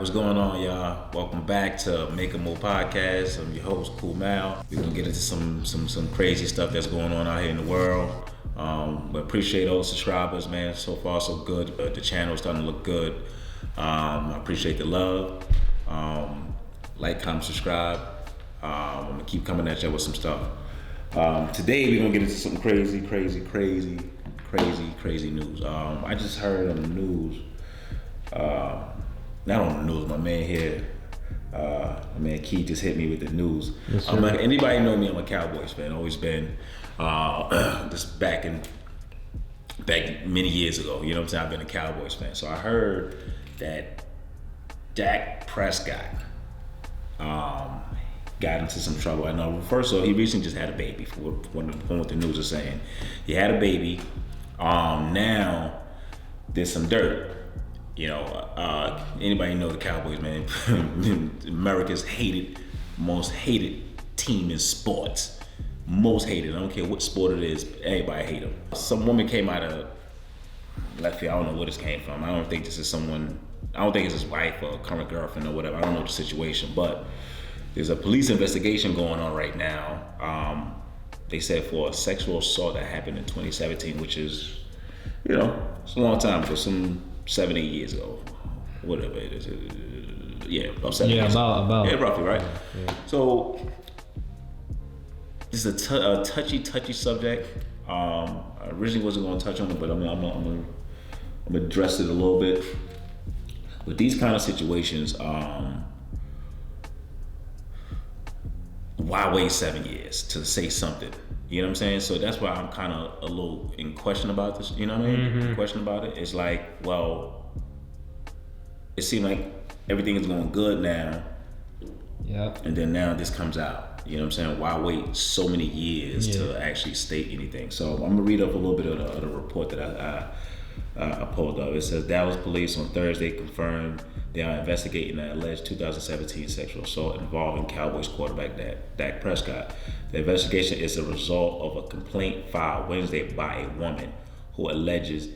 what's going on, y'all? Welcome back to Make a Move Podcast. I'm your host, Cool Mal. We're gonna get into some crazy stuff that's going on out here in the world. But appreciate all the subscribers, man. So far, so good. The channel is starting to look good. I appreciate the love. Like, comment, subscribe. I'm gonna keep coming at you with some stuff. Today we're gonna get into some crazy news. I just heard on the news. Not on the news, my man here, my man Keith just hit me with the news. Yes, Anybody know me, I'm a Cowboys fan, always been, just back many years ago, you know what I'm saying, I've been a Cowboys fan. So I heard that Dak Prescott got into some trouble. I know, first of all, he recently just had a baby, from what the news is saying. He had a baby, now there's some dirt. You know, anybody know the Cowboys, man? America's most hated team in sports. Most hated. I don't care what sport it is. Everybody hate them. Some woman came out of left field. I don't know where this came from. I don't think this is someone. I don't think it's his wife or current girlfriend or whatever. I don't know the situation, but there's a police investigation going on right now. They said for a sexual assault that happened in 2017, which is, you know, it's a long time ago. Some 7-8 years ago, whatever it is. Yeah, about 7 years ago. About. Yeah, roughly, right? Yeah. So, this is a touchy subject. I originally wasn't going to touch on it, but I'm going to address it a little bit. With these kind of situations, why wait 7 years to say something? You know what I'm saying? So that's why I'm kind of a little in question about this. You know what I mean? In question about it. It's like, well, it seemed like everything is going good now. Yeah. And then now this comes out. You know what I'm saying? Why wait so many years to actually state anything? So I'm going to read up a little bit of the report that I pulled up. It says Dallas police on Thursday confirmed they are investigating an alleged 2017 sexual assault involving Cowboys quarterback Dak Prescott. The investigation is a result of a complaint filed Wednesday by a woman who alleges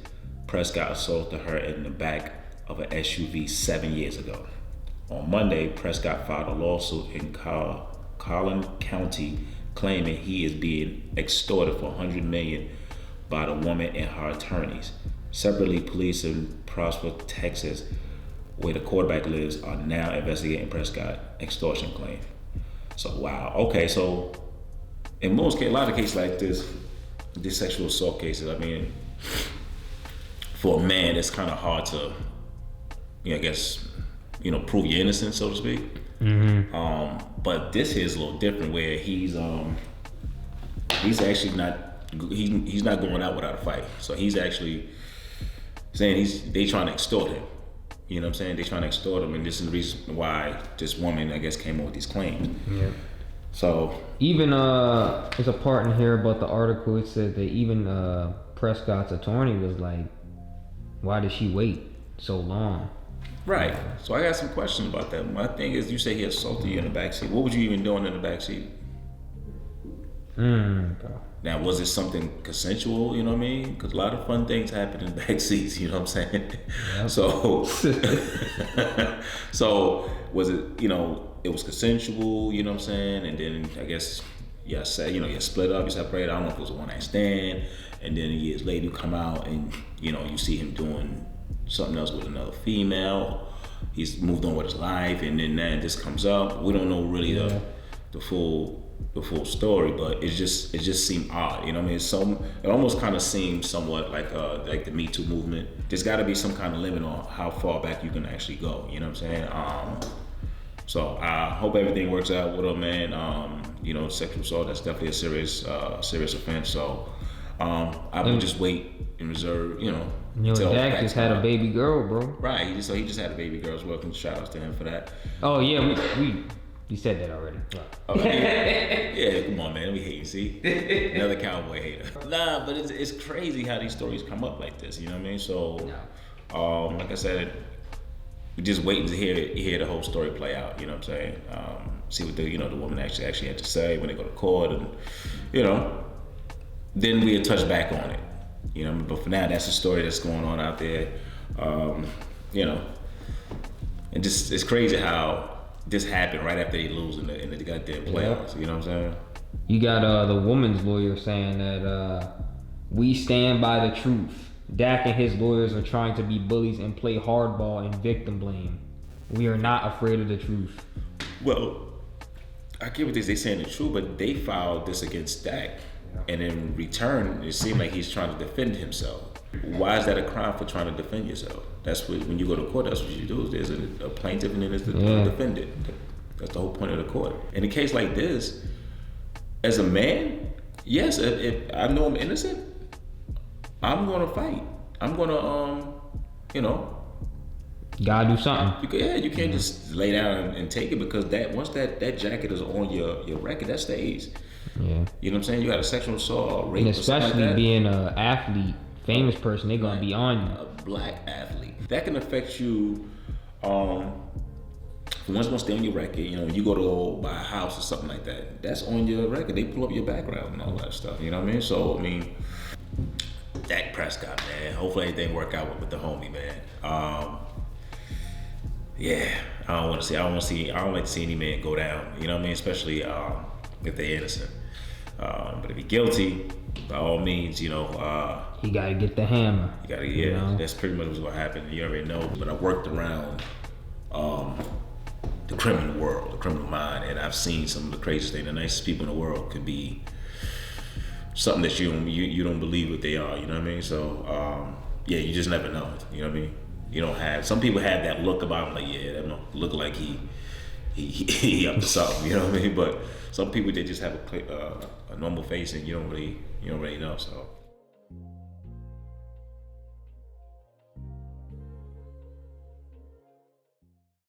Prescott assaulted her in the back of an SUV 7 years ago. On Monday, Prescott filed a lawsuit in Collin County claiming he is being extorted for $100 million by the woman and her attorneys. Separately, police in Prosper, Texas, where the quarterback lives, are now investigating Prescott's extortion claim. So, wow. Okay, so in most cases, a lot of cases like this sexual assault cases, I mean, for a man, it's kind of hard to, I guess, prove your innocence, so to speak. Mm-hmm. But this here is a little different, where he's actually not, he's not going out without a fight. So he's actually saying they trying to extort him. You know what I'm saying? They trying to extort him, and this is the reason why this woman, I guess, came up with these claims. Yeah. So even there's a part in here about the article. It said that even Prescott's attorney was like, "Why did she wait so long?" Right. So I got some questions about that. My thing is, you say he assaulted you in the backseat. What was you even doing in the backseat? Now, was it something consensual, you know what I mean? Because a lot of fun things happen in back seats, you know what I'm saying? Yep. So was it, it was consensual, you know what I'm saying? And then I guess, you split up, you separated. I don't know if it was a one-night stand. And then years later, you come out and, you see him doing something else with another female. He's moved on with his life, and then this comes up. We don't know really the full story, but it just seemed odd, you know what I mean? It almost kind of seemed somewhat like the Me Too movement. There's got to be some kind of limit on how far back you can actually go, you know what I'm saying? So I hope everything works out with him, man. Sexual assault, that's definitely a serious offense. So I would just wait and reserve, Dak just had a baby girl, bro. Right, he just had a baby girl as well. Shout outs to him for that. Oh yeah, you said that already. Okay. Yeah, come on, man. We hate you, see? Another cowboy hater. Nah, but it's crazy how these stories come up like this, you know what I mean? So, like I said, we're just waiting to hear the whole story play out, you know what I'm saying? See what the woman actually had to say when they go to court, and, then we'll touch back on it. But for now, that's the story that's going on out there. And just it's crazy how this happened right after they lose in the goddamn playoffs. You know what I'm saying? You got the woman's lawyer saying that we stand by the truth. Dak and his lawyers are trying to be bullies and play hardball and victim blame. We are not afraid of the truth. Well, I get what they saying the truth, but they filed this against Dak, and in return, it seemed like he's trying to defend himself. Why is that a crime for trying to defend yourself? That's what, when you go to court, that's what you do. There's a plaintiff and then there's the defendant. That's the whole point of the court. In a case like this, as a man, yes, if I know I'm innocent, I'm gonna fight. I'm gonna, Gotta do something. You can't just lay down and take it, because once that jacket is on your record, that stays. Yeah. You know what I'm saying? You got a sexual assault, rape, and especially or something like that. Being an athlete, famous person, they're gonna be on you. A black athlete that can affect you. Once gonna stay on your record. You go to buy a house or something like that. That's on your record. They pull up your background and all that stuff. You know what I mean? So Dak Prescott, man. Hopefully everything work out with the homie, man. Yeah, I don't like to see any man go down. You know what I mean? Especially if they're innocent. But if you're guilty, by all means, he gotta get the hammer. You gotta, that's pretty much what's gonna happen. You already know. But I worked around the criminal world, the criminal mind, and I've seen some of the craziest things. The nicest people in the world could be something that you don't believe what they are. You know what I mean? So you just never know. You know what I mean? You don't have, some people have that look about him, like, that don't look like he up to something, you know what I mean? But some people, they just have a normal face, and you don't really know. So